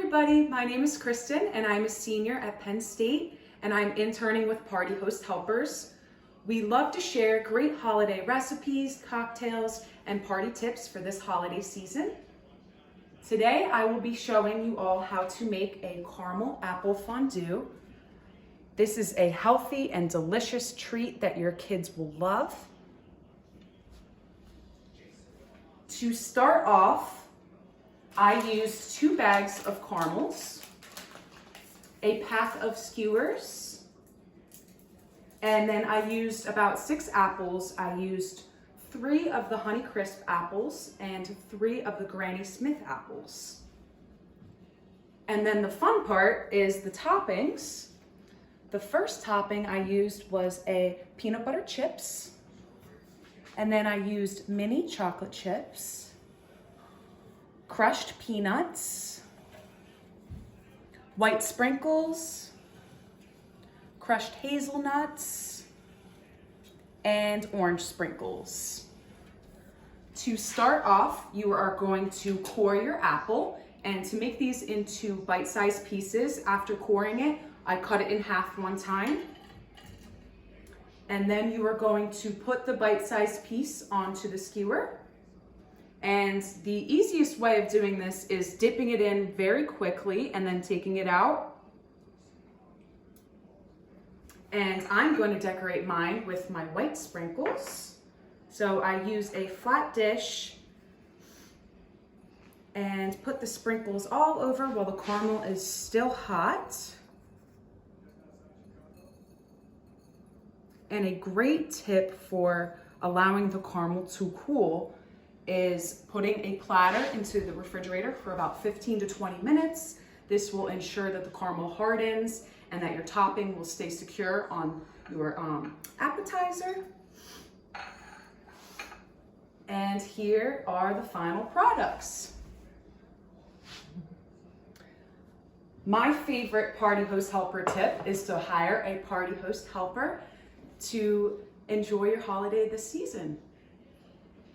everybody, my name is Kristen and I'm a senior at Penn State and I'm interning with Party Host Helpers. We love to share great holiday recipes, cocktails, and party tips for this holiday season. Today I will be showing you all how to make a caramel apple fondue. This is a healthy and delicious treat that your kids will love. To start off, I used 2 bags of caramels, a pack of skewers, and then I used about 6 apples. I used 3 of the Honeycrisp apples and 3 of the Granny Smith apples. And then the fun part is the toppings. The first topping I used was a peanut butter chips, and then I used mini chocolate chips, crushed peanuts, white sprinkles, crushed hazelnuts, and orange sprinkles. To start off, you are going to core your apple, and to make these into bite-sized pieces, after coring it, I cut it in half one time. And then you are going to put the bite-sized piece onto the skewer. And the easiest way of doing this is dipping it in very quickly and then taking it out. And I'm going to decorate mine with my white sprinkles. So I use a flat dish and put the sprinkles all over while the caramel is still hot. And a great tip for allowing the caramel to cool is putting a platter into the refrigerator for about 15 to 20 minutes. This will ensure that the caramel hardens and that your topping will stay secure on your appetizer. And here are the final products. My favorite Party Host Helper tip is to hire a Party Host Helper to enjoy your holiday this season.